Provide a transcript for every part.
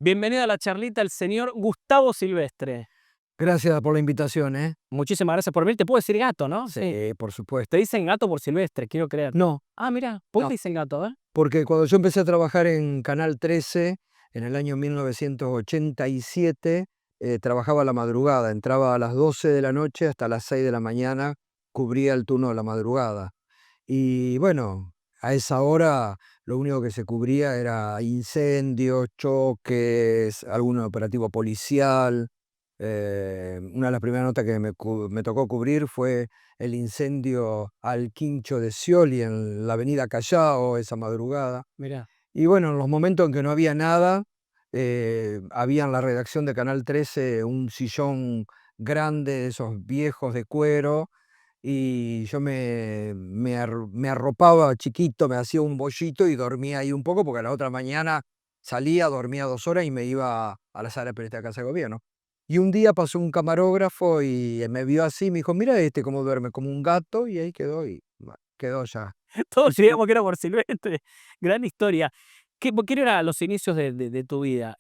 Bienvenido a la charlita el señor Gustavo Silvestre. Gracias por la invitación, ¿eh? Muchísimas gracias por venir. Te puedo decir gato, ¿no? Sí, por supuesto. Te dicen gato por Silvestre, quiero creer. No, Ah, mira, ¿por qué no, te dicen gato, porque cuando yo empecé a trabajar en Canal 13, en el año 1987, trabajaba a la madrugada, entraba a las 12 de la noche hasta las 6 de la mañana, cubría el turno de la madrugada. Y bueno, a esa hora lo único que se cubría era incendios, choques, algún operativo policial. Una de las primeras notas que me tocó cubrir fue el incendio al Quincho de Scioli en la avenida Callao esa madrugada. Mira. Y bueno, en los momentos en que no había nada, había en la redacción de Canal 13 un sillón grande, de esos viejos de cuero, y yo me arropaba chiquito, me hacía un bollito y dormía ahí un poco, porque a la otra mañana salía, dormía 2 horas y me iba a la sala de periodista de Casa de Gobierno. Y un día pasó un camarógrafo y me vio así, me dijo: "Mira este cómo duerme, como un gato", y ahí quedó, y quedó ya. Todos creíamos que era por Silvestre. Gran historia. ¿Qué eran los inicios de tu vida?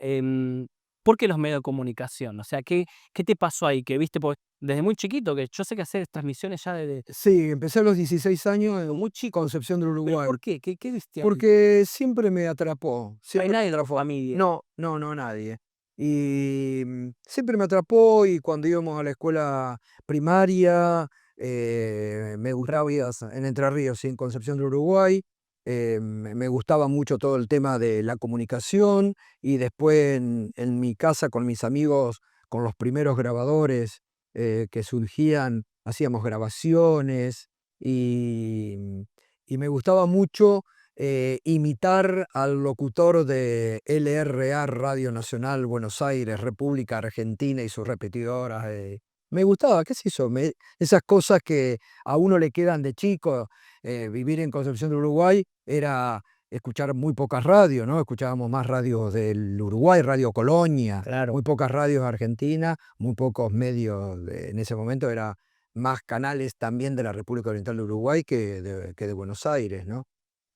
¿Por qué los medios de comunicación? O sea, ¿qué te pasó ahí? Que viste, pues, desde muy chiquito, que yo sé que hacer transmisiones ya desde Sí, empecé a los 16 años en muy chico. Concepción del ¿Pero Uruguay, por qué? ¿Qué viste ahí? porque siempre me atrapó, No hay siempre nadie me en tu atrapó. familia. No, no, no, nadie. Y siempre me atrapó, y cuando íbamos a la escuela primaria, me gustaba, en Entre Ríos, sí, en Concepción del Uruguay, me gustaba mucho todo el tema de la comunicación, y después en mi casa con mis amigos, con los primeros grabadores que surgían, hacíamos grabaciones, y, y me gustaba mucho imitar al locutor de LRA, Radio Nacional Buenos Aires, República Argentina, y sus repetidoras. Me gustaba, qué sé yo, esas cosas que a uno le quedan de chico. Vivir en Concepción del Uruguay era escuchar muy pocas radios, ¿no? Escuchábamos más radios del Uruguay, Radio Colonia, Claro. muy pocas radios argentinas, muy pocos medios. En ese momento era más canales también de la República Oriental de Uruguay que de Buenos Aires, ¿no?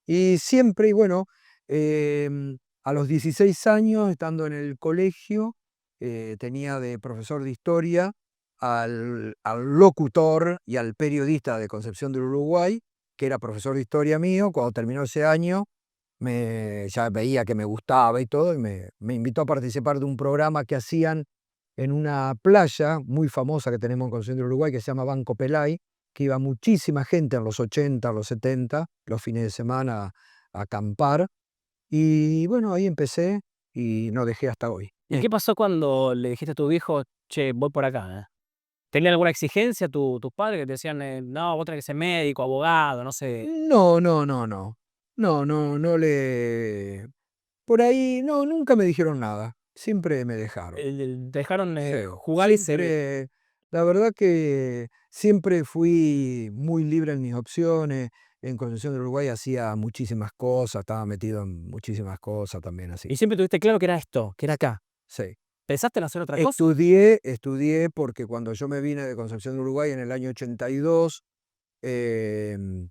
Y siempre, y bueno, a los 16 años, estando en el colegio, tenía de profesor de historia al locutor y al periodista de Concepción del Uruguay, que era profesor de historia mío. Cuando terminó ese año, ya veía que me gustaba y todo, y me invitó a participar de un programa que hacían en una playa muy famosa que tenemos en Concepción del Uruguay, que se llama Banco Pelay, que iba muchísima gente en los 80, los 70, los fines de semana a acampar. Y bueno, ahí empecé y no dejé hasta hoy. ¿Y qué pasó cuando le dijiste a tu viejo, che, voy por acá? ¿Tenían alguna exigencia tus padres que te decían, no, vos tenés que ser médico, abogado, no sé? No, no, no, no. No, no, no le... Por ahí, no, nunca me dijeron nada. Siempre me dejaron. Te dejaron Sí, jugar y ser. siempre, la verdad que siempre fui muy libre en mis opciones. En Concepción del Uruguay hacía muchísimas cosas, estaba metido en muchísimas cosas también así. Y siempre tuviste claro que era esto, que era acá. Sí. ¿Pensaste en hacer otra cosa? Estudié porque cuando yo me vine de Concepción del Uruguay en el año 82, em,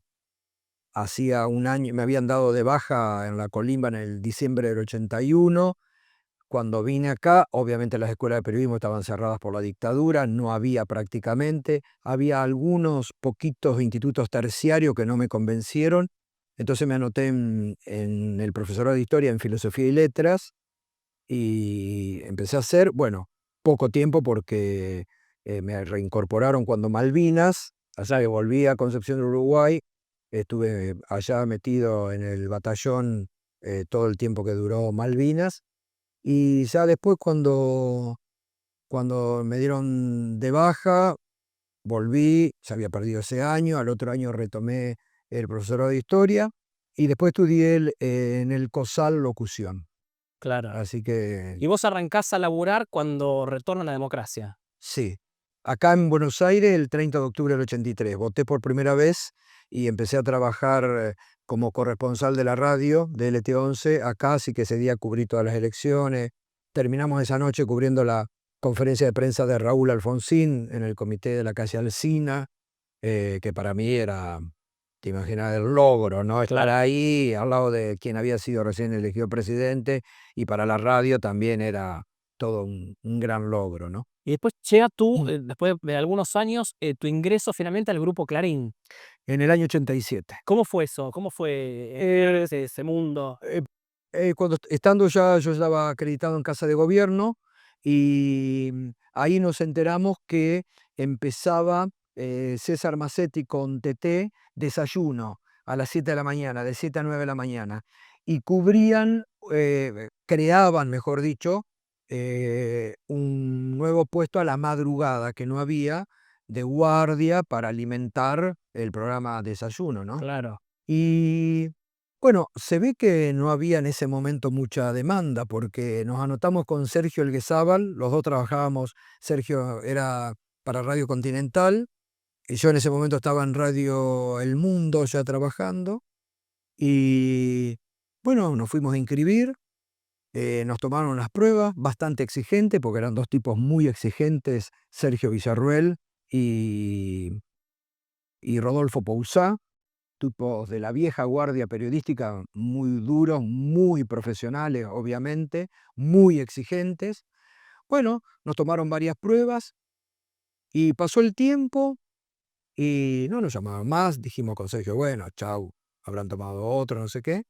hacía un año, me habían dado de baja en la Colimba en el diciembre del 81. Cuando vine acá, obviamente las escuelas de periodismo estaban cerradas por la dictadura, no había prácticamente, había algunos poquitos institutos terciarios que no me convencieron. Entonces me anoté en el profesorado de historia, en filosofía y letras, y empecé a hacer, bueno, poco tiempo porque me reincorporaron cuando Malvinas, allá que volví a Concepción del Uruguay, estuve allá metido en el batallón todo el tiempo que duró Malvinas. Y ya después, cuando me dieron de baja, volví, ya había perdido ese año. Al otro año retomé el profesorado de historia, y después estudié en el COSAL locución. Claro. Así que Y vos arrancás a laburar cuando retorna la democracia. sí, acá en Buenos Aires el 30 de octubre del 83 voté por primera vez y empecé a trabajar como corresponsal de la radio de LT11 acá, así que ese día cubrí todas las elecciones. Terminamos esa noche cubriendo la conferencia de prensa de Raúl Alfonsín en el comité de la calle Alsina, que para mí era te imaginas el logro, ¿no? Estar Claro. ahí al lado de quien había sido recién elegido presidente, y para la radio también era todo un gran logro, ¿no? Y después llega tú, Mm. después de algunos años, tu ingreso finalmente al grupo Clarín. En el año 87. ¿Cómo fue eso? ¿Cómo fue ese mundo? Eh, cuando estando ya, yo estaba acreditado en Casa de Gobierno y ahí nos enteramos que empezaba César Massetti con TT, desayuno a las 7 de la mañana, de 7 a 9 de la mañana, y cubrían, creaban, mejor dicho, un nuevo puesto a la madrugada que no había, de guardia para alimentar el programa Desayuno, ¿no? Claro. Y bueno, se ve que no había en ese momento mucha demanda, porque nos anotamos con Sergio Elguezábal, los dos trabajábamos. Sergio era para Radio Continental, y yo en ese momento estaba en Radio El Mundo ya trabajando, y bueno, nos fuimos a inscribir, nos tomaron las pruebas, bastante exigentes, porque eran dos tipos muy exigentes, Sergio Villarruel y Rodolfo Pousá, tipos de la vieja guardia periodística, muy duros, muy profesionales, obviamente, muy exigentes. Bueno, nos tomaron varias pruebas y pasó el tiempo y no nos llamaban más. Dijimos con Sergio, bueno, chau, habrán tomado otro, no sé qué.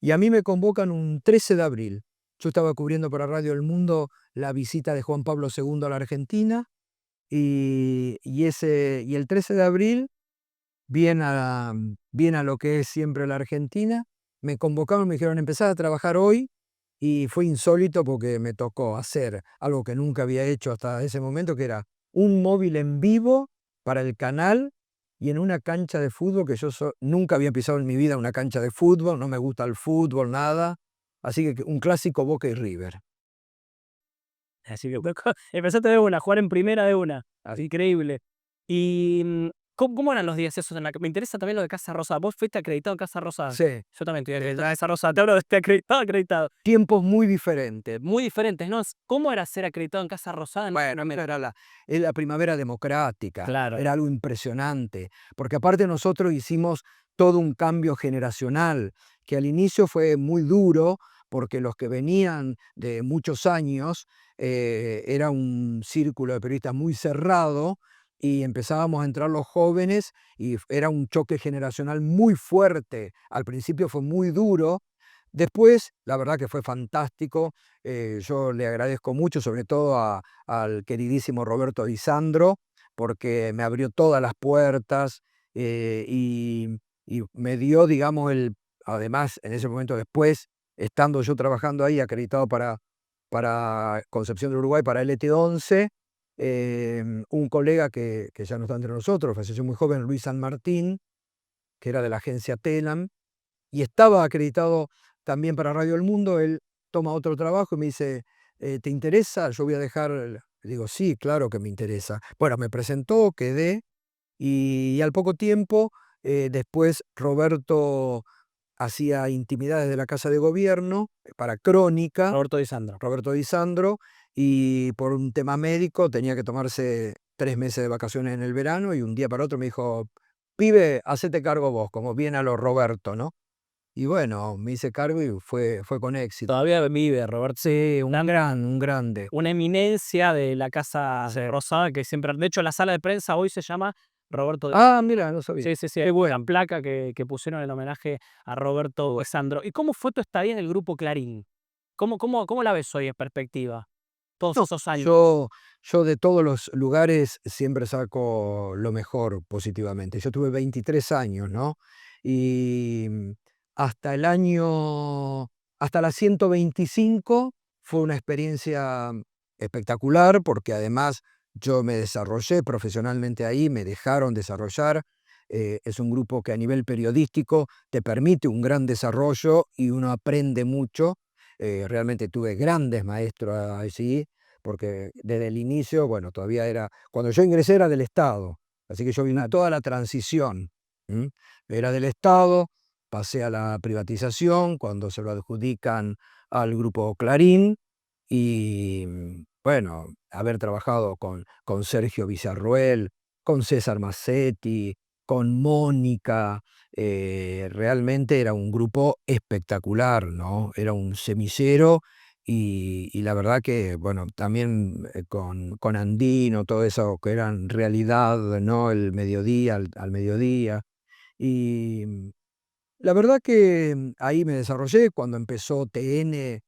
Y a mí me convocan un 13 de abril. Yo estaba cubriendo para Radio El Mundo la visita de Juan Pablo II a la Argentina, y el 13 de abril, bien a lo que es siempre la Argentina, me convocaron, me dijeron: "Empezás a trabajar hoy", y fue insólito porque me tocó hacer algo que nunca había hecho hasta ese momento, que era un móvil en vivo para el canal y en una cancha de fútbol que nunca había pisado en mi vida una cancha de fútbol, no me gusta el fútbol, nada, así que un clásico Boca y River. Así que empezaste de una, a jugar en primera de una. Así. Increíble. Y, ¿cómo eran los días esos en la me interesa también lo de Casa Rosada. ¿Vos fuiste acreditado en Casa Rosada? Sí, Yo también estoy acreditado en Casa Rosada. Te hablo de este acreditado, acreditado. tiempos muy diferentes. Muy diferentes, ¿no? ¿Cómo era ser acreditado en Casa Rosada? Bueno, mira, es la primavera democrática, Claro, era algo impresionante, porque aparte nosotros hicimos todo un cambio generacional, que al inicio fue muy duro, porque los que venían de muchos años, era un círculo de periodistas muy cerrado, y empezábamos a entrar los jóvenes, y era un choque generacional muy fuerte. Al principio fue muy duro, después la verdad que fue fantástico. Yo le agradezco mucho, sobre todo al queridísimo Roberto Di Sandro, porque me abrió todas las puertas, y me dio, digamos, además, en ese momento después, estando yo trabajando ahí, acreditado para Concepción del Uruguay, para LT11, un colega que ya no está entre nosotros, falleció muy joven, Luis San Martín, que era de la agencia Telam, y estaba acreditado también para Radio El Mundo. Él toma otro trabajo y me dice: ¿te interesa? Yo voy a dejar Le digo: "Sí, claro que me interesa". Bueno, me presentó, quedé, y al poco tiempo, después Roberto hacía intimidades de la Casa de Gobierno, para Crónica, Roberto Di Sandro. Roberto Di Sandro, y por un tema médico tenía que tomarse 3 meses de vacaciones en el verano, y un día para otro me dijo: "Pibe, hacete cargo vos", como bien a lo Roberto, ¿no? Y bueno, me hice cargo y fue con éxito. Todavía vive Roberto. Sí, un grande. Una eminencia de la Casa Sí. Rosada que siempre de hecho, la sala de prensa hoy se llama Roberto de Ah, mira, no sabía. sí, sí, sí, Qué bueno. la placa que pusieron en homenaje a Roberto de Sandro. ¿Y cómo fue tu estadía en el grupo Clarín? ¿Cómo la ves hoy en perspectiva? Todos No, esos años. yo de todos los lugares siempre saco lo mejor positivamente. Yo tuve 23 años, ¿no? Y hasta el año hasta la 125 fue una experiencia espectacular, porque además yo me desarrollé profesionalmente ahí, me dejaron desarrollar. Es un grupo que a nivel periodístico te permite un gran desarrollo y uno aprende mucho. Realmente tuve grandes maestros allí, porque desde el inicio, bueno, todavía era, cuando yo ingresé era del Estado, así que yo vi toda la transición. ¿M? Era del Estado, pasé a la privatización, cuando se lo adjudican al grupo Clarín, y bueno, haber trabajado con Sergio Villarroel, con César Massetti, con Mónica, realmente era un grupo espectacular, ¿no? Era un semillero y la verdad que, bueno, también con Andino, todo eso que eran realidad, ¿no? El mediodía, al mediodía. Y la verdad que ahí me desarrollé cuando empezó TN,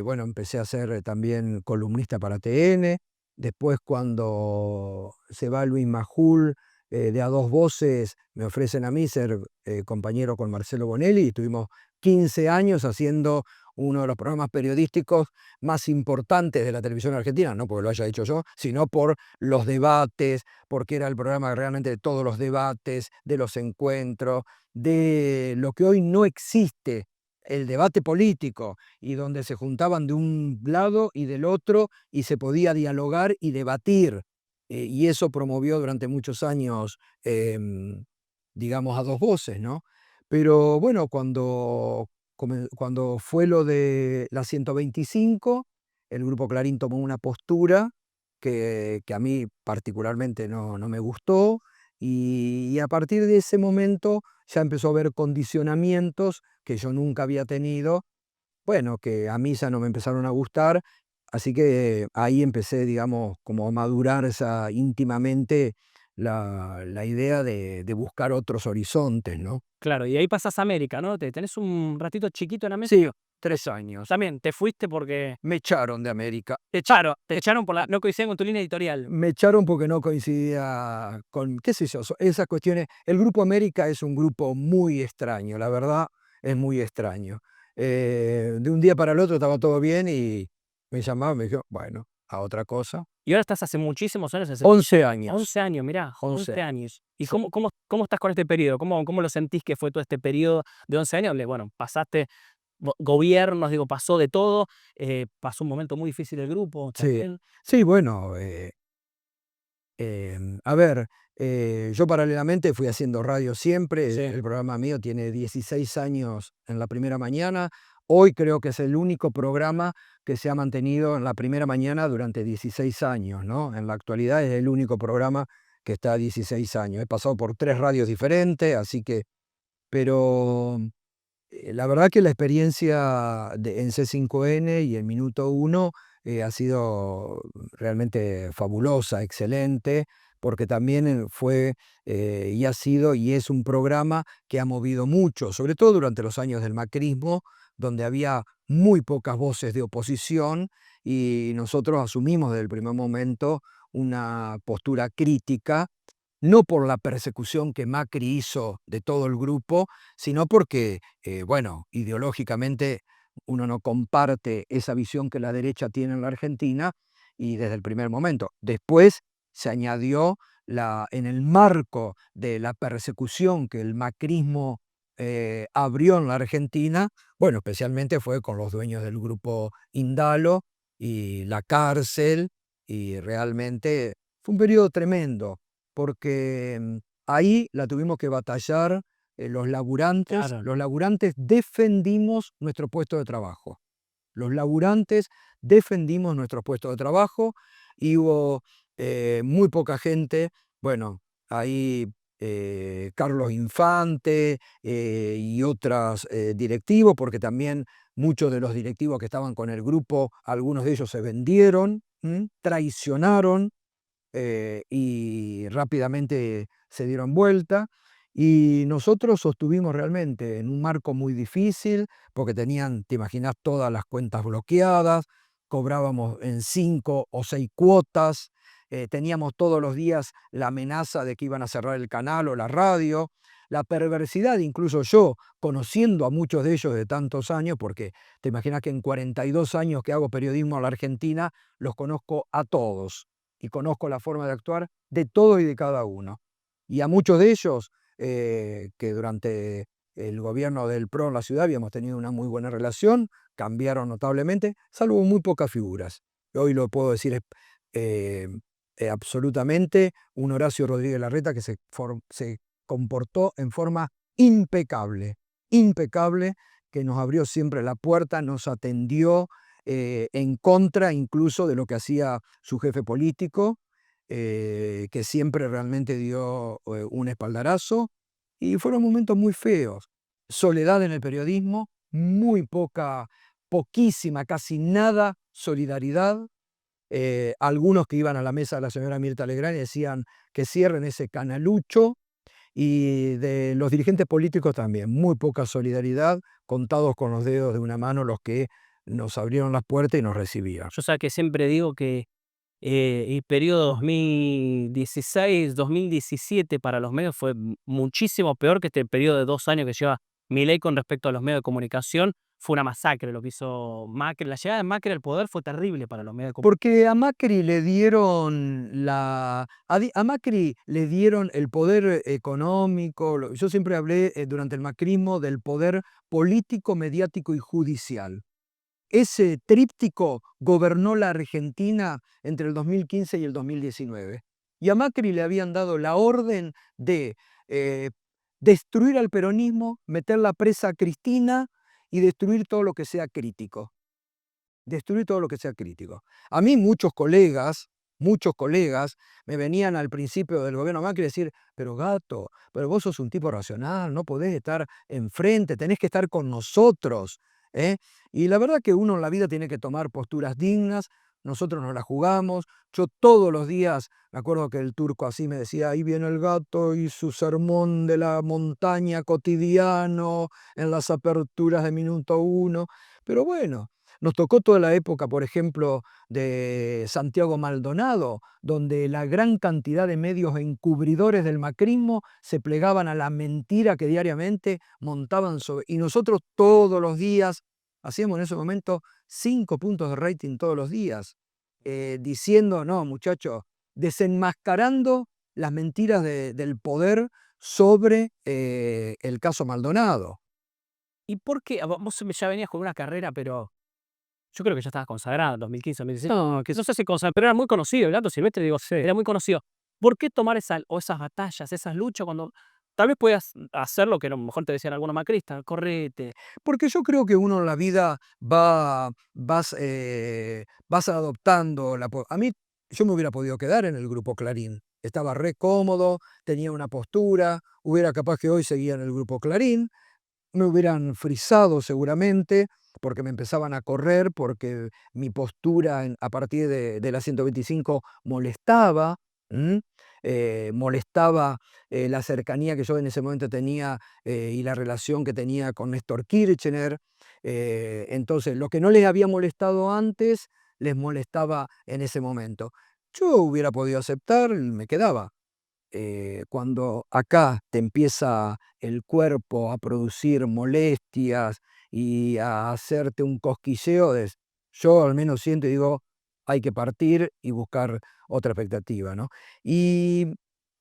bueno, empecé a ser también columnista para TN. Después cuando se va Luis Majul, de A Dos Voces, me ofrecen a mí ser compañero con Marcelo Bonelli y estuvimos 15 años haciendo uno de los programas periodísticos más importantes de la televisión argentina, no porque lo haya hecho yo, sino por los debates, porque era el programa realmente de todos los debates, de los encuentros, de lo que hoy no existe, el debate político, y donde se juntaban de un lado y del otro y se podía dialogar y debatir. Y eso promovió durante muchos años, digamos, A Dos Voces, ¿no? Pero bueno, cuando fue lo de la 125, el Grupo Clarín tomó una postura que a mí particularmente no me gustó, y a partir de ese momento ya empezó a haber condicionamientos que yo nunca había tenido, bueno, que a mí ya no me empezaron a gustar, así que ahí empecé, digamos, como a madurar íntimamente la idea de buscar otros horizontes, ¿no? Claro, y ahí pasás a América, ¿no? Te tenés un ratito chiquito en América. Sí, 3 años. También te fuiste porque Me echaron de América. te echaron por la no coincidían con tu línea editorial. Me echaron porque no coincidía con, qué sé yo, esas cuestiones. El Grupo América es un grupo muy extraño, la verdad, es muy extraño. De un día para el otro estaba todo bien y me llamaban, me dijeron, bueno, a otra cosa. Y ahora estás hace muchísimos años, hace 11 años. 11 años, mirá, 11 11 años. ¿Y Sí. cómo estás con este periodo? ¿Cómo lo sentís que fue todo este periodo de 11 años? Donde, bueno, pasaste gobiernos, digo, pasó de todo, pasó un momento muy difícil el grupo Sí, también. sí, bueno, a ver, yo paralelamente fui haciendo radio siempre. Sí. El programa mío tiene 16 años en la primera mañana. Hoy creo que es el único programa que se ha mantenido en la primera mañana durante 16 años, ¿no? En la actualidad es el único programa que está a 16 años. He pasado por 3 radios diferentes, así que, pero la verdad que la experiencia en C5N y en Minuto Uno ha sido realmente fabulosa, excelente, porque también fue y ha sido y es un programa que ha movido mucho, sobre todo durante los años del macrismo, donde había muy pocas voces de oposición y nosotros asumimos desde el primer momento una postura crítica, no por la persecución que Macri hizo de todo el grupo, sino porque, bueno, ideológicamente uno no comparte esa visión que la derecha tiene en la Argentina y desde el primer momento. Después se añadió en el marco de la persecución que el macrismo abrió en la Argentina, bueno, especialmente fue con los dueños del grupo Indalo y la cárcel, y realmente fue un periodo tremendo porque ahí la tuvimos que batallar los laburantes. Claro. Los laburantes defendimos nuestro puesto de trabajo. Los laburantes defendimos nuestro puesto de trabajo y hubo muy poca gente. Bueno, ahí Carlos Infante y otros directivos, porque también muchos de los directivos que estaban con el grupo, algunos de ellos se vendieron, traicionaron, y rápidamente se dieron vuelta. Y nosotros sostuvimos realmente en un marco muy difícil, porque tenían, te imaginas, todas las cuentas bloqueadas, cobrábamos en 5 o 6 cuotas, teníamos todos los días la amenaza de que iban a cerrar el canal o la radio, la perversidad, incluso yo, conociendo a muchos de ellos de tantos años, porque te imaginas que en 42 años que hago periodismo en la Argentina, los conozco a todos y conozco la forma de actuar de todo y de cada uno. Y a muchos de ellos, que durante el gobierno del PRO en la ciudad habíamos tenido una muy buena relación, cambiaron notablemente, salvo muy pocas figuras. Hoy lo puedo decir eh, absolutamente, un Horacio Rodríguez Larreta que se comportó en forma impecable, impecable, que nos abrió siempre la puerta, nos atendió en contra incluso de lo que hacía su jefe político, que siempre realmente dio un espaldarazo, y fueron momentos muy feos. Soledad en el periodismo, muy poca, poquísima, casi nada solidaridad. Algunos que iban a la mesa de la señora Mirta Legrand y decían que cierren ese canalucho, y de los dirigentes políticos también, muy poca solidaridad, contados con los dedos de una mano los que nos abrieron las puertas y nos recibían. Yo sé que siempre digo que el periodo 2016-2017 para los medios fue muchísimo peor que este periodo de 2 años que lleva Milei con respecto a los medios de comunicación. Fue una masacre lo que hizo Macri. La llegada de Macri al poder fue terrible para los medios de comunicación. Porque a Macri le dieron a Macri le dieron el poder económico. Yo siempre hablé durante el macrismo del poder político, mediático y judicial. Ese tríptico gobernó la Argentina entre el 2015 y el 2019. Y a Macri le habían dado la orden de eh, destruir al peronismo, meter la presa a Cristina y destruir todo lo que sea crítico. Destruir todo lo que sea crítico. A mí muchos colegas me venían al principio del gobierno Macri a decir, pero Gato, pero vos sos un tipo racional, no podés estar enfrente, tenés que estar con nosotros. ¿Eh? Y la verdad que uno en la vida tiene que tomar posturas dignas. Nosotros nos la jugamos. Yo todos los días, me acuerdo que el turco así me decía, ahí viene el Gato y su sermón de la montaña cotidiano en las aperturas de Minuto Uno. Pero bueno, nos tocó toda la época, por ejemplo, de Santiago Maldonado, donde la gran cantidad de medios encubridores del macrismo se plegaban a la mentira que diariamente montaban sobre. Y nosotros todos los días hacíamos en ese momento 5 puntos de rating todos los días, diciendo, no, muchachos, desenmascarando las mentiras del poder sobre el caso Maldonado. ¿Y por qué? Vos ya venías con una carrera, pero yo creo que ya estabas consagrado en 2015, 2016. No sé si consagrado, pero era muy conocido. El Gato Silvestre, digo, Sí. era muy conocido. ¿Por qué tomar esas batallas, esas luchas, cuando tal vez podías hacer lo que a lo mejor te decían algunos macristas? Correte. Porque yo creo que uno en la vida vas adoptando a mí, yo me hubiera podido quedar en el grupo Clarín. Estaba re cómodo, tenía una postura, hubiera capaz que hoy seguía en el grupo Clarín, me hubieran frisado seguramente, porque me empezaban a correr, porque mi postura a partir de la 125 molestaba. ¿M? Molestaba la cercanía que yo en ese momento tenía y la relación que tenía con Néstor Kirchner. Entonces, lo que no les había molestado antes, les molestaba en ese momento. Yo hubiera podido aceptar, me quedaba. Cuando acá te empieza el cuerpo a producir molestias y a hacerte un cosquilleo, yo al menos siento y digo, hay que partir y buscar otra expectativa, ¿no? Y,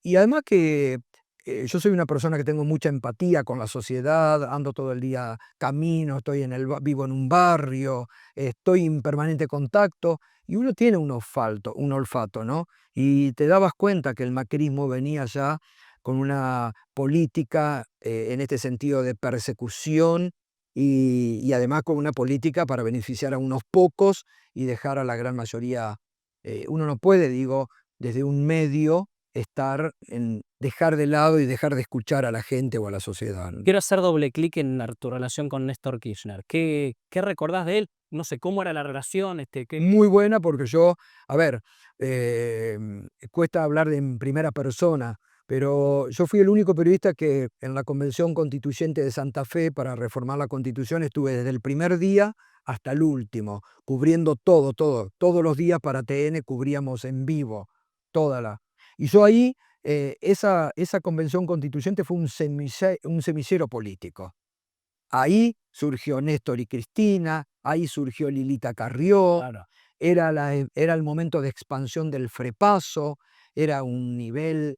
y además que yo soy una persona que tengo mucha empatía con la sociedad, ando todo el día camino, vivo en un barrio, estoy en permanente contacto, y uno tiene un olfato, ¿no? Y te dabas cuenta que el macrismo venía ya con una política en este sentido de persecución, y además con una política para beneficiar a unos pocos y dejar a la gran mayoría. Uno no puede, digo, desde un medio dejar de lado y dejar de escuchar a la gente o a la sociedad, ¿no? Quiero hacer doble clic en tu relación con Néstor Kirchner. ¿Qué recordás de él? No sé, ¿cómo era la relación? Muy buena porque a ver, cuesta hablar en primera persona, pero yo fui el único periodista que en la Convención Constituyente de Santa Fe para reformar la Constitución estuve desde el primer día hasta el último, cubriendo todos los días para TN cubríamos en vivo, toda la. Y yo ahí, esa Convención Constituyente fue un semillero político. Ahí surgió Néstor y Cristina, ahí surgió Lilita Carrió, Claro. era el momento de expansión del Frepaso, era un nivel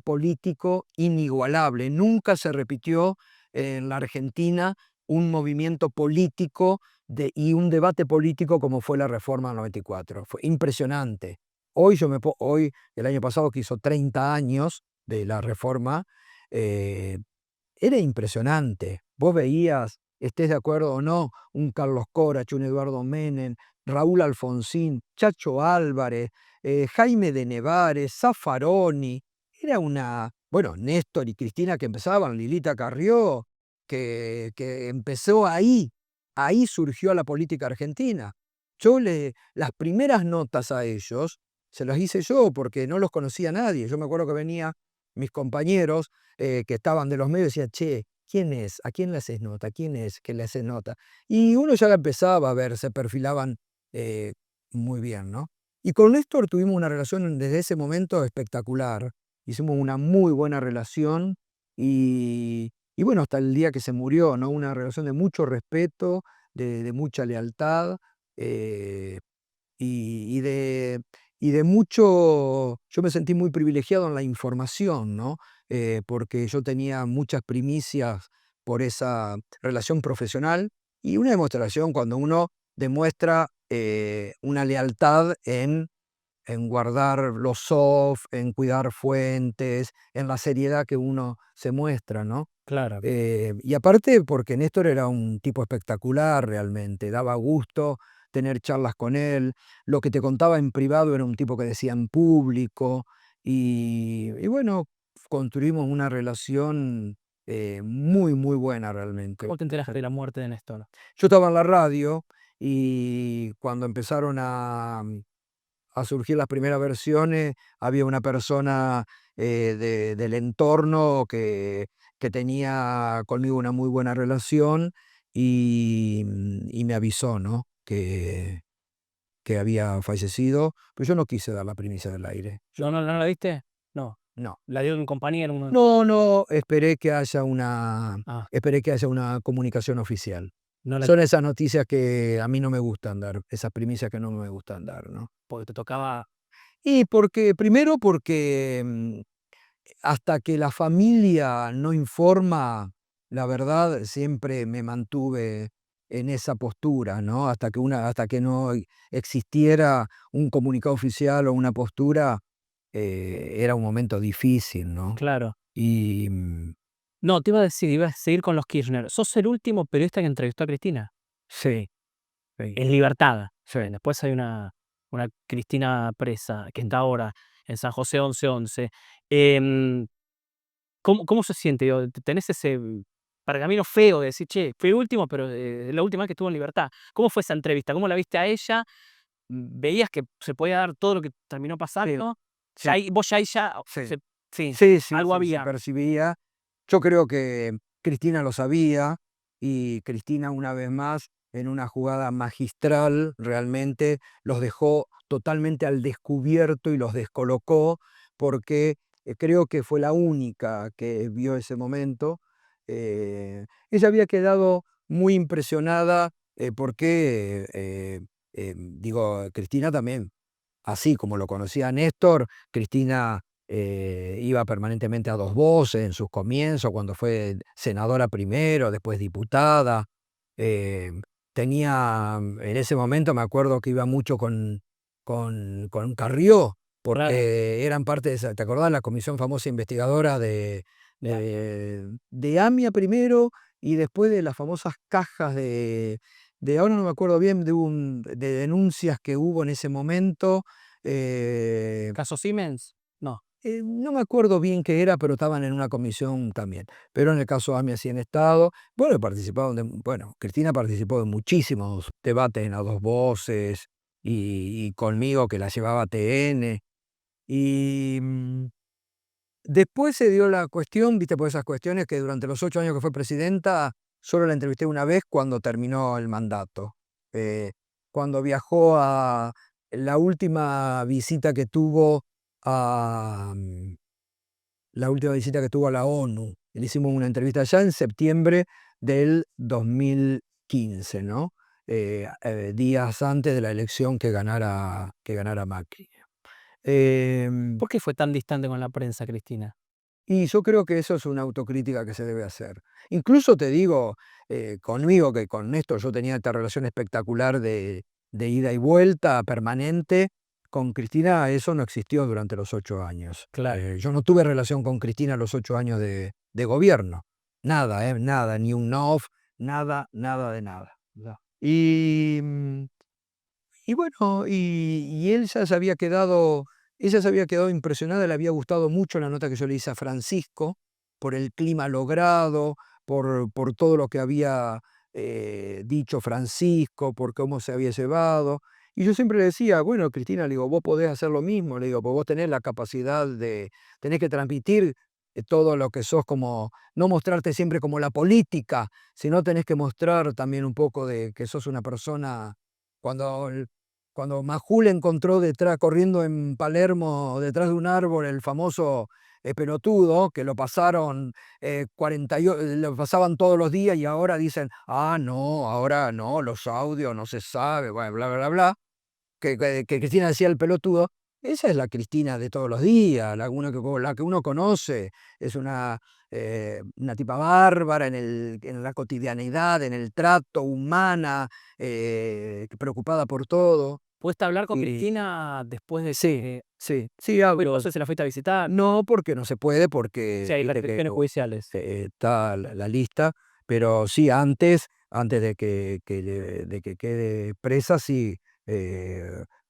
político inigualable. Nunca se repitió en la Argentina un movimiento político y un debate político como fue la Reforma del 94. Fue impresionante. Hoy, el año pasado que hizo 30 años de la Reforma, eh, era impresionante. Vos veías, estés de acuerdo o no, un Carlos Corach, un Eduardo Menem, Raúl Alfonsín, Chacho Álvarez, Jaime de Nevares, Zaffaroni. Era bueno, Néstor y Cristina que empezaban, Lilita Carrió, que empezó ahí surgió la política argentina. Las primeras notas a ellos se las hice yo porque no los conocía nadie. Yo me acuerdo que venía mis compañeros que estaban de los medios y decían, che, ¿quién es? ¿A quién le haces nota? ¿Quién es que le haces nota? Y uno ya la empezaba a ver, se perfilaban eh, muy bien, ¿no? Y con Néstor tuvimos una relación desde ese momento espectacular. Hicimos una muy buena relación y bueno, hasta el día que se murió, ¿no? Una relación de mucho respeto, de mucha lealtad eh, y de mucho. Yo me sentí muy privilegiado en la información, ¿no? Porque yo tenía muchas primicias por esa relación profesional y una demostración cuando uno demuestra una lealtad en guardar los soft, en cuidar fuentes, en la seriedad que uno se muestra, ¿no? Claro. Y aparte porque Néstor era un tipo espectacular realmente, daba gusto tener charlas con él, lo que te contaba en privado era un tipo que decía en público, y bueno, construimos una relación muy, muy buena realmente. ¿Cómo te enteraste de la muerte de Néstor? Yo estaba en la radio y cuando empezaron a surgir las primeras versiones, había una persona del entorno que tenía conmigo una muy buena relación y me avisó, ¿no? Que había fallecido, pero yo no quise dar la primicia del aire. ¿No la viste? No. No. La dio un compañero. No, no, Ah, esperé que haya una comunicación oficial. no la. Son esas noticias que a mí no me gustan dar, esas primicias que no me gustan dar, ¿no? Porque te tocaba. Y primero porque hasta que la familia no informa, la verdad, siempre me mantuve en esa postura, ¿no? Hasta que no existiera un comunicado oficial o una postura, era un momento difícil, ¿no? Claro. Y No, te iba a decir, iba a seguir con los Kirchner. Sos el último periodista que entrevistó a Cristina. sí, sí, En libertad. sí. Después hay una Cristina presa que está ahora en San José 1111. Em, ¿Cómo se siente? Digo, tenés ese pergamino feo de decir, che, fui último, pero la última vez que estuvo en libertad. ¿Cómo fue esa entrevista? ¿Cómo la viste a ella? ¿Veías que se podía dar todo lo que terminó Sí, pasando? Ya sí, ahí, vos ya ahí ya, sí. sí, Sí, sí, algo sí, se había. percibía. Yo creo que Cristina lo sabía y Cristina una vez más, en una jugada magistral, realmente los dejó totalmente al descubierto y los descolocó porque creo que fue la única que vio ese momento. Ella había quedado muy impresionada porque, digo, Cristina también, así como lo conocía Néstor, Cristina iba permanentemente a Dos Voces en sus comienzos, cuando fue senadora primero, después diputada. eh, en ese momento me acuerdo que iba mucho con Carrió, Claro. porque eran parte de esa, ¿te acordás? La comisión famosa investigadora de AMIA primero y después de las famosas cajas ahora no me acuerdo bien, de denuncias que hubo en ese momento. eh, ¿Caso Siemens? No. no me acuerdo bien qué era, pero estaban en una comisión también. Pero en el caso AMIA sí han estado. Bueno, bueno, Cristina participó de muchísimos debates en las Dos Voces y conmigo que la llevaba a TN. Y después se dio la cuestión, viste, por esas cuestiones que durante los 8 años que fue presidenta, solo la entrevisté una vez cuando terminó el mandato. Eh, Cuando viajó a la última visita que tuvo a la última visita que tuvo a la ONU. Le hicimos una entrevista ya en septiembre del 2015, ¿no? Días antes de la elección que ganara Macri. Em, ¿Por qué fue tan distante con la prensa, Cristina? Y yo creo que eso es una autocrítica que se debe hacer. Incluso te digo, conmigo, que con Néstor yo tenía esta relación espectacular de ida y vuelta permanente, con Cristina eso no existió durante los 8 años. Claro. Yo no tuve relación con Cristina los 8 años de gobierno. Nada, nada, ni un off, nada, nada de nada. Y, Y bueno, y ella se había quedado impresionada, le había gustado mucho la nota que yo le hice a Francisco, por el clima logrado, por todo lo que había dicho Francisco, por cómo se había llevado. Y yo siempre le decía, bueno, Cristina, le digo, vos podés hacer lo mismo, le digo, porque vos tenés la capacidad tenés que transmitir todo lo que sos, como, no mostrarte siempre como la política, sino tenés que mostrar también un poco de que sos una persona. Cuando, cuando Majul encontró detrás, corriendo en Palermo, detrás de un árbol, el famoso pelotudo, que lo pasaron lo pasaban todos los días y ahora dicen, ah, no, ahora no, los audios no se sabe, bla, bla, bla, bla, que Cristina decía el pelotudo. Esa es la Cristina de todos los días, la que uno conoce. Es una tipa bárbara en la cotidianidad, en el trato, humana, preocupada por todo. ¿Pudiste hablar con Y Cristina después de sí, que sí, pero no sé si la fuiste a visitar? no, porque no se puede, Sí, porque hay viste que restricciones judiciales. está la lista, pero sí, antes de que quede presa, sí,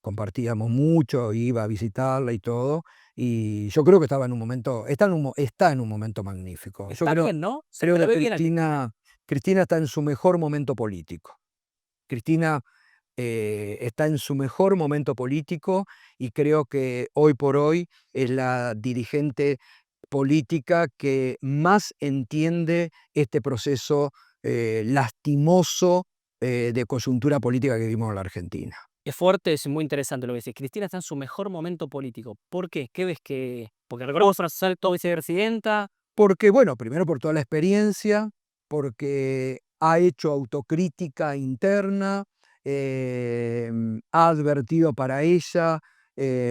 compartíamos mucho, iba a visitarla y todo, y yo creo que está en un momento magnífico. Yo Está creo, bien, ¿no? Se creo la que ve bien a Cristina. Cristina está en su mejor momento político. Cristina está en su mejor momento político y creo que hoy por hoy es la dirigente política que más entiende este proceso lastimoso de coyuntura política que vivimos en la Argentina. Es fuerte, es muy interesante lo que decís. Cristina está en su mejor momento político. ¿Por qué? ¿Qué ves que...? Porque recordemos una alto vicepresidenta. Porque, bueno, primero por toda la experiencia, porque ha hecho autocrítica interna, ha advertido para ella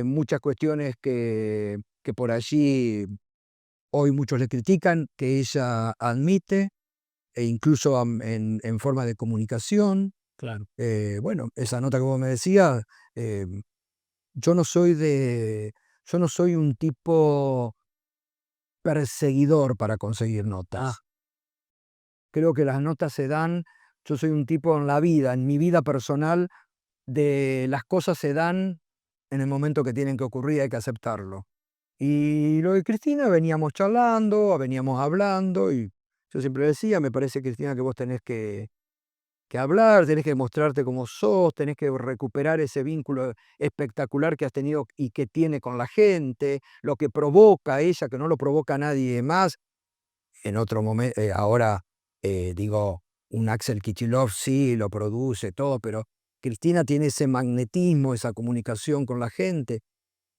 muchas cuestiones que por allí hoy muchos le critican, que ella admite, e incluso en forma de comunicación. Claro. Bueno, esa nota que vos me decías, eh, yo no soy de, yo no soy un tipo perseguidor para conseguir Ah, notas. Creo que las notas se dan, yo soy un tipo en la vida, en mi vida personal, de las cosas se dan en el momento que tienen que ocurrir, hay que aceptarlo. Y lo de Cristina veníamos charlando, veníamos hablando, y yo siempre decía, me parece, Cristina, que vos tenés que hablar, tenés que mostrarte como sos, tenés que recuperar ese vínculo espectacular que has tenido y que tiene con la gente, lo que provoca ella, que no lo provoca nadie más. En otro momento, ahora digo, un Axel Kicillof sí lo produce, todo, pero Cristina tiene ese magnetismo, esa comunicación con la gente.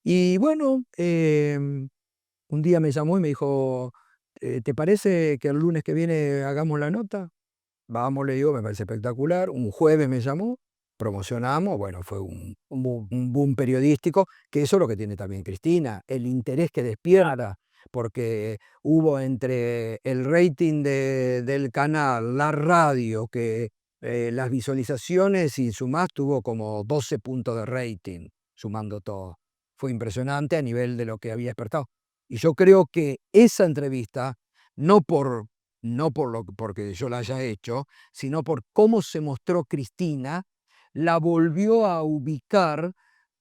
Y bueno, un día me llamó y me dijo, ¿te parece que el lunes que viene hagamos la nota? Vamos, le digo, me parece espectacular. Un jueves me llamó, promocionamos, bueno, fue un boom periodístico, que eso es lo que tiene también Cristina, el interés que despierta, porque hubo entre el rating del canal, la radio, que las visualizaciones y sumás tuvo como 12 puntos de rating, sumando todo. Fue impresionante a nivel de lo que había despertado. Y yo creo que esa entrevista, no por porque yo la haya hecho, sino por cómo se mostró Cristina, la volvió a ubicar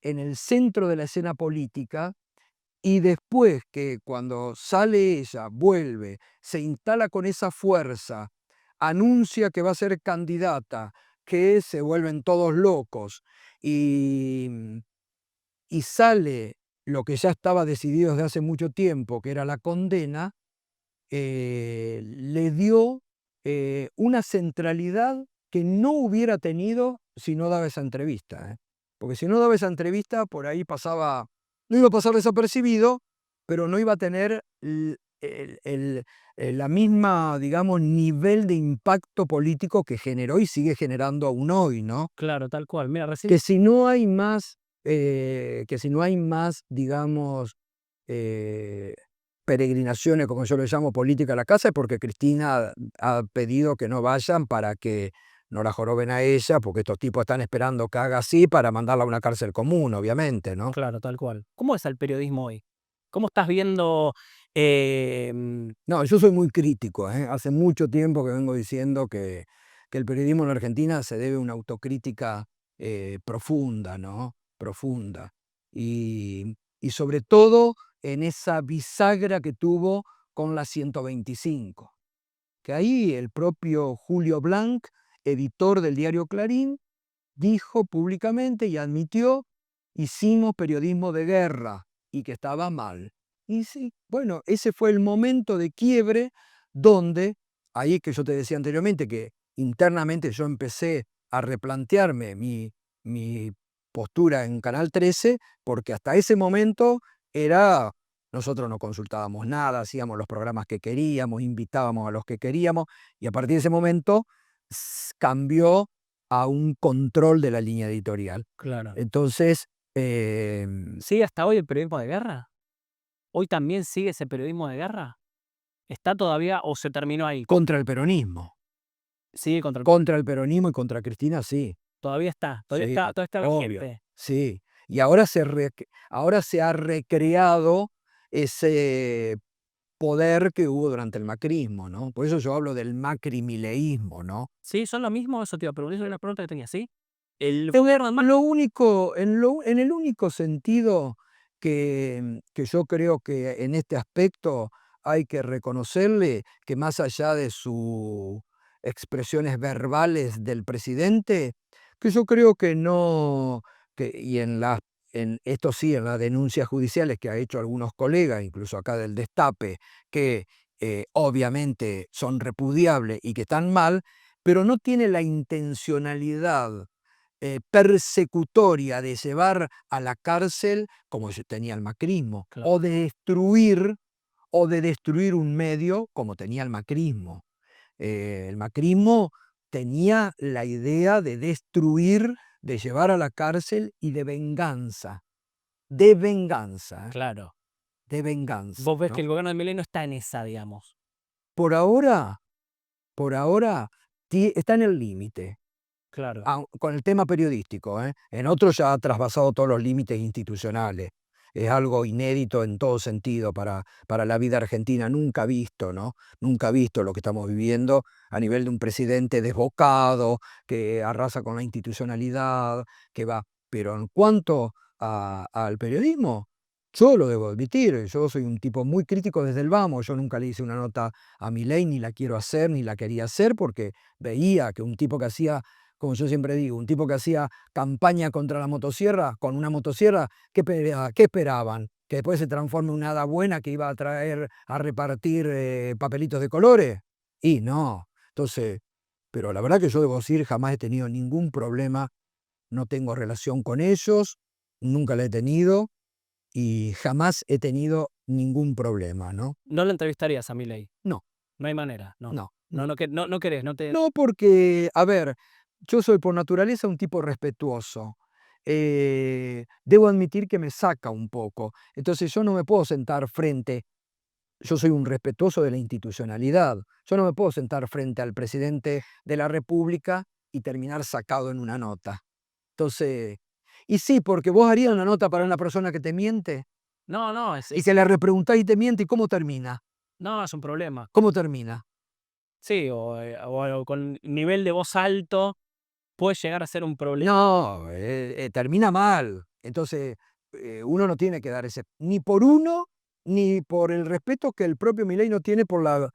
en el centro de la escena política, y después que cuando sale ella, vuelve, se instala con esa fuerza, anuncia que va a ser candidata, que se vuelven todos locos, y, y sale lo que ya estaba decidido desde hace mucho tiempo, que era la condena, le dio una centralidad que no hubiera tenido si no daba esa entrevista. Porque si no daba esa entrevista, por ahí pasaba, no iba a pasar desapercibido, pero no iba a tener la misma, digamos, nivel de impacto político que generó y sigue generando aún hoy, ¿no? claro, tal cual. Mira, recién Que si no hay más, que si no hay más, digamos, eh, peregrinaciones, como yo le llamo, política a la casa, es porque Cristina ha pedido que no vayan para que no la joroben a ella, porque estos tipos están esperando que haga así para mandarla a una cárcel común, obviamente, ¿no? claro, tal cual. ¿Cómo es el periodismo hoy? ¿Cómo estás viendo, No, yo soy muy crítico, ¿eh? Hace mucho tiempo que vengo diciendo que el periodismo en la Argentina se debe una autocrítica profunda, ¿no? Profunda. Y sobre todo en esa bisagra que tuvo con la 125, que ahí el propio Julio Blanc, editor del diario Clarín, dijo públicamente y admitió: hicimos periodismo de guerra y que estaba mal. Y sí, bueno, ese fue el momento de quiebre donde, ahí que yo te decía anteriormente, que internamente yo empecé a replantearme mi postura en Canal 13, porque hasta ese momento era, nosotros no consultábamos nada, hacíamos los programas que queríamos, invitábamos a los que queríamos, y a partir de ese momento cambió a un control de la línea editorial. Claro. Entonces, ¿Sigue hasta hoy el periodismo de guerra? ¿Hoy también sigue ese periodismo de guerra? ¿Está todavía o se terminó ahí? contra el peronismo. Sigue contra el... Contra el peronismo y contra Cristina, sí. Todavía está, Sí, todavía está obvio. vigente. Sí. Y ahora ahora se ha recreado ese poder que hubo durante el macrismo, ¿no? Por eso yo hablo del macrimileísmo, ¿no? ¿Sí? ¿Son lo mismo? Eso te iba a preguntar, esa era una pregunta que tenía, ¿sí? El gobierno más... Lo único, en el único sentido que yo creo que en este aspecto hay que reconocerle que más allá de sus expresiones verbales del presidente, que yo creo que no, y en esto sí, en las denuncias judiciales que ha hecho algunos colegas, incluso acá del Destape, que obviamente son repudiables y que están mal, pero no tiene la intencionalidad persecutoria de llevar a la cárcel, como tenía el macrismo, Claro. o de destruir un medio, como tenía el macrismo. El macrismo tenía la idea de destruir, de llevar a la cárcel y de venganza. De venganza, Claro. de venganza, Vos ves que ¿no? el gobierno de Milei no está en esa, digamos. Por ahora está en el límite. Claro. Con el tema periodístico, ¿eh? En otros ya ha trasvasado todos los límites institucionales. Es algo inédito en todo sentido para la vida argentina, nunca visto, ¿no? Nunca visto lo que estamos viviendo a nivel de un presidente desbocado, que arrasa con la institucionalidad, que va. Pero en cuanto al periodismo, yo lo debo admitir, yo soy un tipo muy crítico desde el vamos, yo nunca le hice una nota a Milei, ni la quiero hacer, ni la quería hacer, porque veía que un tipo que hacía, como yo siempre digo, un tipo que hacía campaña contra la motosierra, con una motosierra, ¿qué esperaban? ¿Que después se transforme en una hada buena que iba a traer a repartir papelitos de colores? Y no. Entonces, pero la verdad que yo debo decir, jamás he tenido ningún problema, no tengo relación con ellos, nunca la he tenido y jamás he tenido ningún problema, ¿no? ¿No le entrevistarías a Milei? No, No hay manera, no. no, No, no. no querés, no te... No, porque, a ver, yo soy por naturaleza un tipo respetuoso. Debo admitir que me saca un poco. Entonces yo no me puedo sentar frente, yo soy un respetuoso de la institucionalidad. Yo no me puedo sentar frente al presidente de la República y terminar sacado en una nota. Entonces, y sí, porque vos harías una nota para una persona que te miente No, no, y que le repreguntás y te miente, ¿y cómo termina? no, es un problema. ¿Cómo termina? Sí, o con nivel de voz alto puede llegar a ser un problema. No, termina mal. Entonces, uno no tiene que dar ese, ni por uno, ni por el respeto que el propio Milei no tiene por la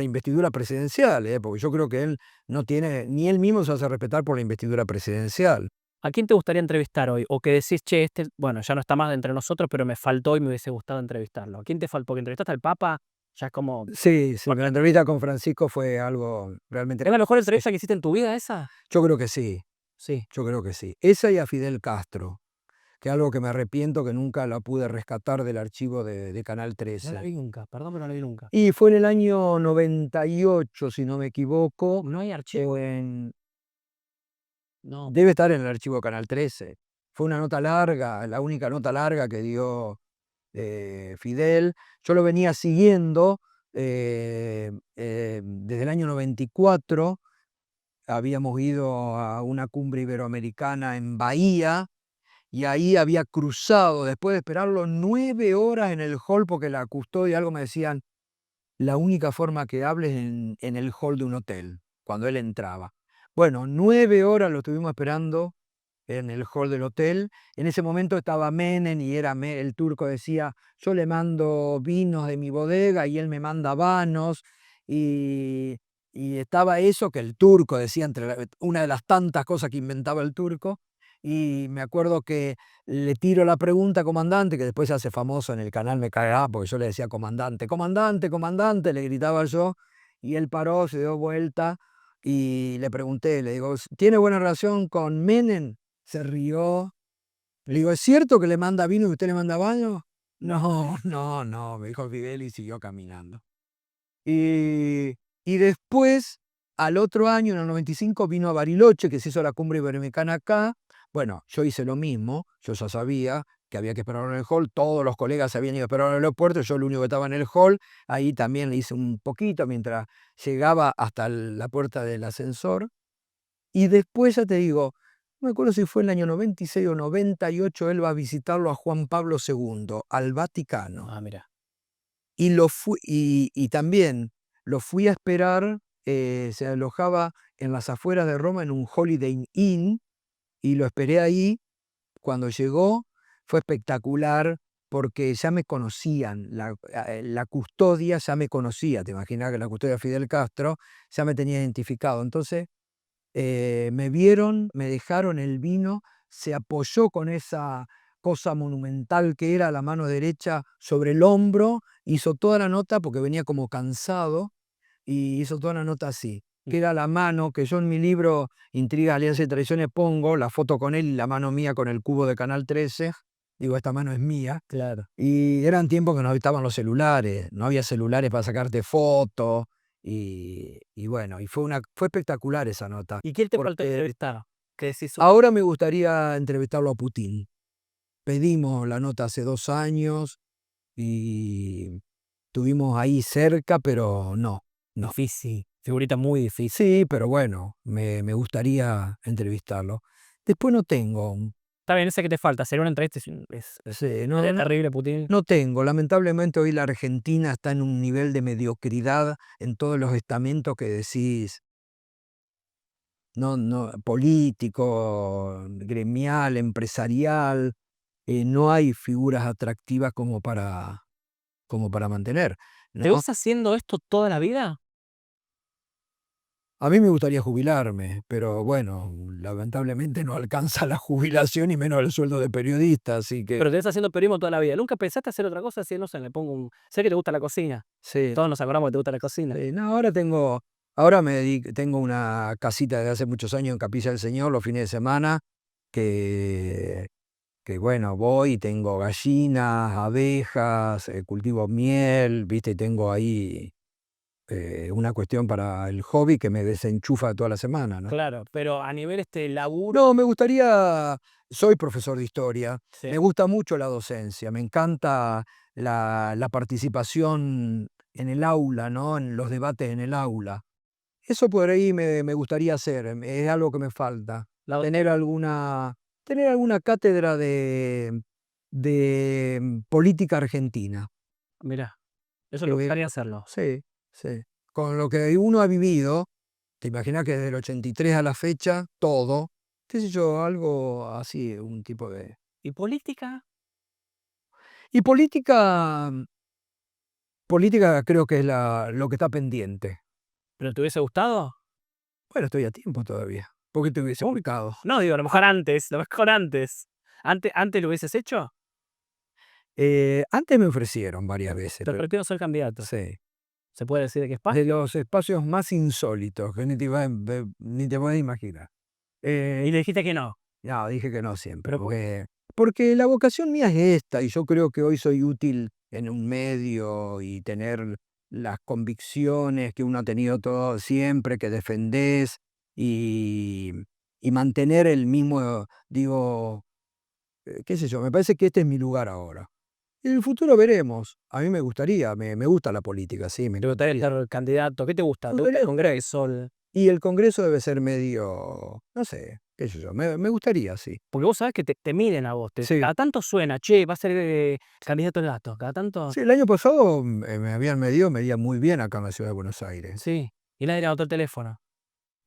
investidura presidencial, porque yo creo que él no tiene, ni él mismo se hace respetar por la investidura presidencial. ¿A quién te gustaría entrevistar hoy? O que decís, che, este, bueno, ya no está más de entre nosotros, pero me faltó y me hubiese gustado entrevistarlo. ¿A quién te faltó? Porque entrevistaste al Papa, ya es como... Sí, sí, Bueno, la entrevista con Francisco fue algo realmente... ¿es la mejor entrevista que hiciste en tu vida esa? Yo creo que sí, Sí. yo creo que sí. Esa y a Fidel Castro, que es algo que me arrepiento que nunca la pude rescatar del archivo de Canal No la 13. vi nunca, perdón, pero no la vi nunca. Y fue en el año 98, si no me equivoco, No hay archivo. en No. debe estar en el archivo de Canal 13. Fue una nota larga, la única nota larga que dio Fidel. Yo lo venía siguiendo desde el año 94. Habíamos ido a una cumbre iberoamericana en Bahía y ahí había cruzado, después de esperarlo 9 horas en el hall, porque la custodia algo me decían, la única forma que hables en el hall de un hotel, cuando él entraba. Bueno, 9 horas lo estuvimos esperando en el hall del hotel. En ese momento estaba Menem y el turco decía, yo le mando vinos de mi bodega y él me manda vanos. Y, y estaba eso que el turco decía, una de las tantas cosas que inventaba el turco. Y me acuerdo que le tiro la pregunta, comandante, que después se hace famoso en el canal, me cagaba porque yo le decía comandante, comandante, comandante, le gritaba yo. Y él paró, se dio vuelta y le pregunté, le digo, ¿tiene buena relación con Menem? Se rió. Le digo, ¿es cierto que le manda vino y usted le manda baño? No, no, no, me dijo Fidel y siguió caminando. Y, y después, al otro año, en el 95, vino a Bariloche, que se hizo la cumbre iberoamericana acá. Bueno, yo hice lo mismo, yo ya sabía que había que esperar en el hall, todos los colegas se habían ido a esperar en el aeropuerto, yo el único que estaba en el hall, ahí también le hice un poquito mientras llegaba hasta la puerta del ascensor. Y después, ya te digo, no me acuerdo si fue en el año 96 o 98, él va a visitarlo a Juan Pablo II, al Vaticano. Ah, mira. Y también lo fui a esperar, se alojaba en las afueras de Roma en un Holiday Inn, y lo esperé ahí. Cuando llegó fue espectacular porque ya me conocían, la custodia ya me conocía, te imaginas que la custodia de Fidel Castro ya me tenía identificado. Entonces me vieron, me dejaron el vino, se apoyó con esa cosa monumental que era la mano derecha sobre el hombro, hizo toda la nota porque venía como cansado y hizo toda la nota así, que era la mano que yo en mi libro Intrigas, Alianzas y Traiciones pongo la foto con él y la mano mía con el cubo de Canal 13. Digo, esta mano es mía. Claro. Y eran tiempos que no estaban los celulares, no había celulares para sacarte fotos. Y bueno, fue espectacular esa nota. ¿Y quién te faltó Porque entrevistar? ¿Qué decís? ahora me gustaría entrevistarlo a Putin. Pedimos la nota hace 2 años y estuvimos ahí cerca, pero no. Difícil, figurita muy difícil. Sí, pero bueno, me gustaría entrevistarlo. Después no tengo. Está bien, ese que te falta, hacer una entrevista Sí, sería terrible, Putin. no tengo. Lamentablemente hoy la Argentina está en un nivel de mediocridad en todos los estamentos que decís, no, no, político, gremial, empresarial. No hay figuras atractivas como para mantener, ¿no? ¿Te ves haciendo esto toda la vida? A mí me gustaría jubilarme, pero bueno, lamentablemente no alcanza la jubilación y menos el sueldo de periodista, así que Pero te ves haciendo periodismo toda la vida. ¿Nunca pensaste hacer otra cosa? Si no sé, le pongo un. Sé que te gusta la cocina. sí, Todos nos acordamos que te gusta la cocina. no, tengo una casita de hace muchos años en Capilla del Señor los fines de semana, que, que bueno, voy y tengo gallinas, abejas, cultivo miel, viste, y tengo ahí una cuestión para el hobby que me desenchufa toda la semana, ¿no? Claro, pero a nivel laburo. No, soy profesor de historia, Sí. me gusta mucho la docencia, me encanta la participación en el aula, ¿no? En los debates en el aula. Eso por ahí me gustaría hacer, es algo que me falta. La- Tener alguna cátedra de política argentina. Mirá, eso Que te ve- gustaría hacerlo. Sí, sí. Con lo que uno ha vivido, te imaginas que desde el 83 a la fecha, todo, qué sé yo, algo así, un tipo de. ¿Y política? Y política creo que es lo que está pendiente. ¿Pero te hubiese gustado? Bueno, estoy a tiempo todavía. ¿Por qué te hubiese gustado? No, digo, a lo mejor antes, lo mejor antes. ¿Antes lo hubieses hecho? Antes me ofrecieron varias veces, Pero pero prefiero ser candidato. sí. ¿Se puede decir de qué De espacio? los espacios más insólitos que ni te puedes imaginar. Y le dijiste que no. No, dije que no siempre, Pero, porque la vocación mía es esta, y yo creo que hoy soy útil en un medio y tener las convicciones que uno ha tenido todo siempre, que defendés, y, y mantener el mismo, digo, qué sé yo, me parece que este es mi lugar ahora. En el futuro veremos. A mí me gustaría, me gusta la política, sí, me te gustaría gustaría. ser candidato. ¿Qué te gusta? Me ¿Te gusta gustaría. el Congreso? Y el Congreso debe ser medio, no sé, qué sé yo, me gustaría, sí. Porque vos sabés que te miden a vos. Sí. Cada tanto suena, che, va a ser candidato el gato. Cada tanto. Sí, el año pasado me habían medido, medía muy bien acá en la ciudad de Buenos Aires. Sí. Y nadie levantó el teléfono.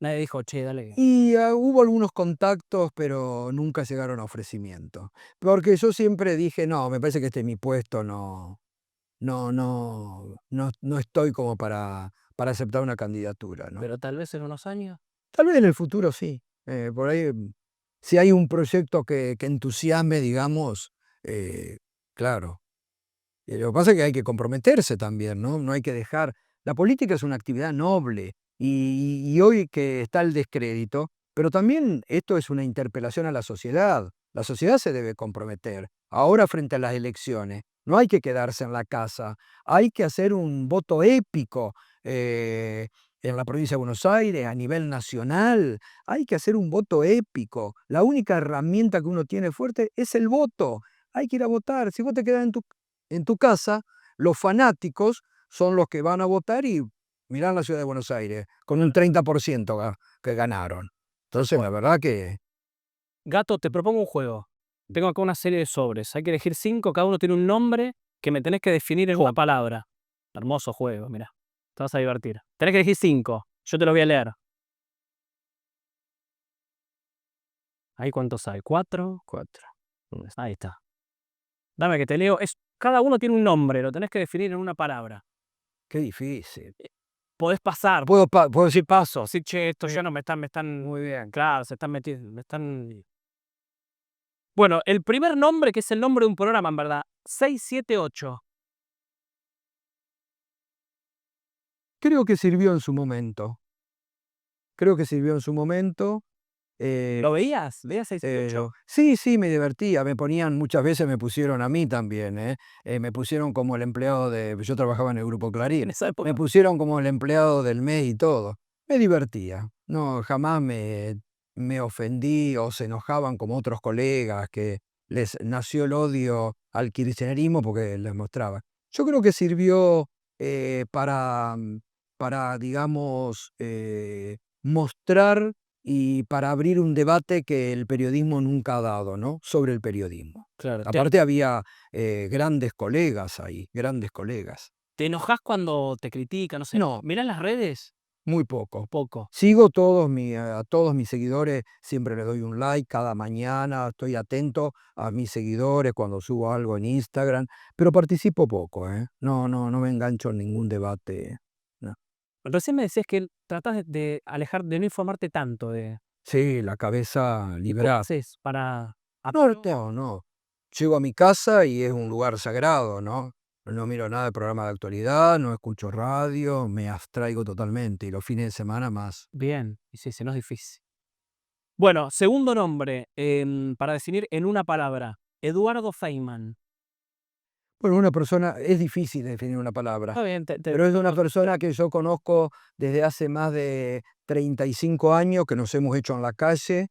Nadie dijo, che, dale. Y hubo algunos contactos, pero nunca llegaron a ofrecimiento. Porque yo siempre dije, no, me parece que este es mi puesto, no estoy como para aceptar una candidatura, ¿no? Pero tal vez en unos años. Tal vez en el futuro sí. Por ahí, si hay un proyecto que entusiasme, digamos, claro. Lo que pasa es que hay que comprometerse también, ¿no? No hay que dejar. La política es una actividad noble y hoy que está el descrédito, pero también esto es una interpelación a la sociedad. La sociedad se debe comprometer. Ahora frente a las elecciones, no hay que quedarse en la casa, hay que hacer un voto épico en la provincia de Buenos Aires, a nivel nacional, hay que hacer un voto épico. La única herramienta que uno tiene fuerte es el voto. Hay que ir a votar. Si vos te quedas en tu casa, los fanáticos son los que van a votar y mirán la ciudad de Buenos Aires, con un 30% que ganaron. Entonces, la verdad que Gato, te propongo un juego. Tengo acá una serie de sobres. Hay que elegir 5, cada uno tiene un nombre que me tenés que definir en una palabra. Hermoso juego, mira. Te vas a divertir. Tenés que elegir 5. Yo te lo voy a leer. ¿Ahí cuántos hay? 4. 4. Ahí está. Dame que te leo. Cada uno tiene un nombre, lo tenés que definir en una palabra. Qué difícil. Podés pasar. Puedo decir paso. Sí, che, esto ya no me están. Muy bien. Claro, se están metiendo. Bueno, el primer nombre, que es el nombre de un programa, en verdad. 678. Creo que sirvió en su momento. Creo que sirvió en su momento. ¿Lo veías? ¿Veías 678? Sí, sí, me divertía. Muchas veces me pusieron a mí también, ¿eh? Me pusieron como el empleado yo trabajaba en el Grupo En Clarín. esa época. Me pusieron como el empleado del mes y todo. Me divertía. No, jamás me ofendí o se enojaban como otros colegas que les nació el odio al kirchnerismo porque les mostraba. Yo creo que sirvió para, digamos, mostrar y para abrir un debate que el periodismo nunca ha dado, ¿no? Sobre el periodismo. Claro. Aparte había grandes colegas ahí, grandes colegas. ¿Te enojás cuando te critican? No sé. No, ¿Mirás las redes? muy poco. Poco. Sigo a todos mis seguidores, siempre les doy un like cada mañana, estoy atento a mis seguidores cuando subo algo en Instagram, pero participo poco, ¿eh? No me engancho en ningún debate. No. Recién me decías que tratás de alejar, de no informarte tanto de. Sí, la cabeza ¿Cómo librada. haces para. No. Llego a mi casa y es un lugar sagrado, ¿no? No miro nada de programa de actualidad, no escucho radio, me abstraigo totalmente y los fines de semana más. Bien, y sí, no es difícil. Bueno, segundo nombre, para definir en una palabra. Eduardo Feynman. Bueno, una persona, es difícil definir una palabra, Está bien, pero es una persona que yo conozco desde hace más de 35 años, que nos hemos hecho en la calle,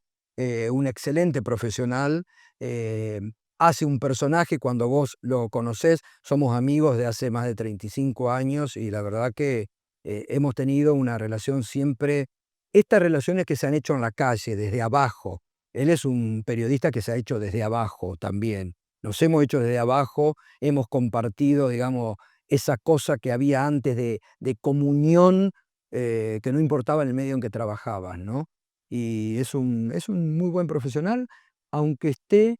un excelente profesional, eh, hace un personaje, cuando vos lo conocés, somos amigos de hace más de 35 años y la verdad que hemos tenido una relación siempre, estas relaciones que se han hecho en la calle, desde abajo. Él es un periodista que se ha hecho desde abajo también. Nos hemos hecho desde abajo, hemos compartido, digamos, esa cosa que había antes de comunión, que no importaba el medio en que trabajabas, ¿no? Y es un muy buen profesional, aunque esté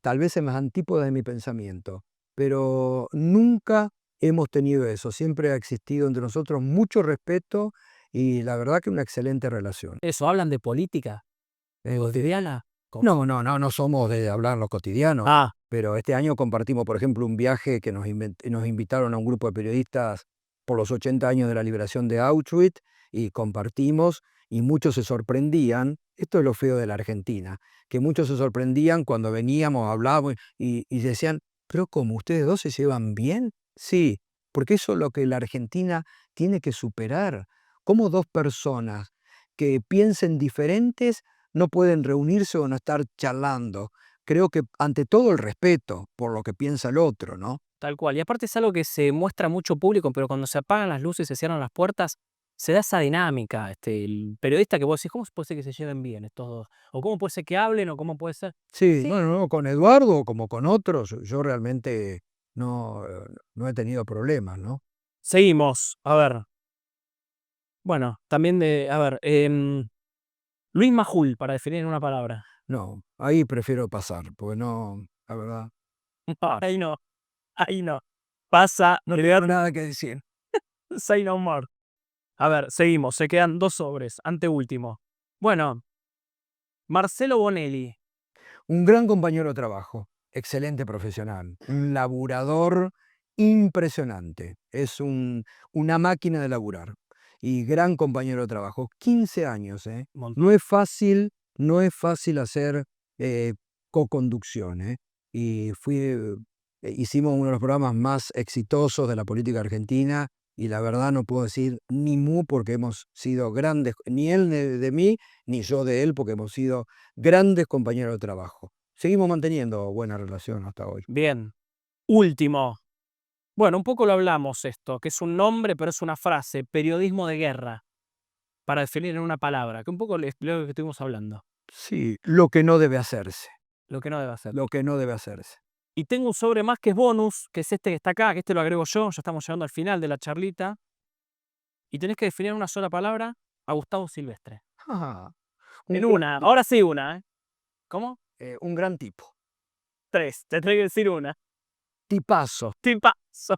tal vez en las antípodas de mi pensamiento, pero nunca hemos tenido eso, siempre ha existido entre nosotros mucho respeto y la verdad que una excelente relación. Eso, hablan de política cotidiana. No somos de hablar en lo cotidiano, Ah, pero este año compartimos, por ejemplo, un viaje que nos invitaron a un grupo de periodistas por los 80 años de la liberación de Auschwitz y compartimos y muchos se sorprendían, esto es lo feo de la Argentina, que muchos se sorprendían cuando veníamos, hablábamos y decían, pero ¿cómo ustedes dos se llevan bien? Sí, porque eso es lo que la Argentina tiene que superar. ¿Cómo dos personas que piensen diferentes no pueden reunirse o no estar charlando? Creo que ante todo el respeto por lo que piensa el otro, ¿no? tal cual. Y aparte es algo que se muestra mucho público, pero cuando se apagan las luces y se cierran las puertas, se da esa dinámica. El periodista que vos decís, ¿cómo puede ser que se lleven bien estos dos? ¿O cómo puede ser que hablen? ¿O cómo puede ser? Sí, Sí. no, con Eduardo como con otros, yo realmente no he tenido problemas, ¿no? Seguimos. A ver. Bueno, también a ver, Luis Majul, para definir en una palabra. No, ahí prefiero pasar, porque no, la verdad, No, ahí no, ahí no. Pasa, no te tengo dan nada que decir. say no more. A ver, seguimos, se quedan 2 sobres, anteúltimo. Bueno, Marcelo Bonelli. Un gran compañero de trabajo, excelente profesional, un laburador impresionante. Es una máquina de laburar y gran compañero de trabajo. 15 años, ¿eh? No es fácil, no es fácil hacer coconducción, ¿eh? Y hicimos uno de los programas más exitosos de la política argentina y la verdad no puedo decir ni mu porque hemos sido grandes, ni él de mí, ni yo de él porque hemos sido grandes compañeros de trabajo. Seguimos manteniendo buena relación hasta hoy. Bien. Último. Bueno, un poco lo hablamos esto, que es un nombre, pero es una frase, periodismo de guerra, para definir en una palabra, que un poco lo que estuvimos hablando, Sí, lo que no debe hacerse, lo que no debe hacer. lo que no debe hacerse. Y tengo un sobre más que es bonus, que es este que está acá, que este lo agrego yo, ya estamos llegando al final de la charlita, y tenés que definir en una sola palabra a Gustavo Silvestre. Ah, En una, ahora sí una, ¿eh? ¿Cómo? un gran tipo. 3, te tengo que decir una. Tipazo. Tipazo.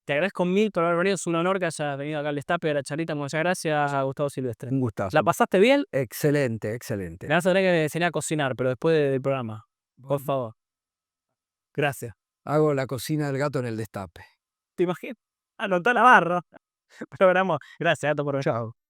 Te agradezco mil por haber venido, es un honor que hayas venido acá al destape de la charlita. Muchas gracias a Gustavo Silvestre. Un gustazo. ¿La pasaste bien? Excelente, Me excelente. vas a tener que enseñar a cocinar, pero después del programa. Por favor. Gracias. Hago la cocina del gato en el destape. ¿Te imaginas? Anotá la barra. Programa. Gracias, Gato, por venir. Chao.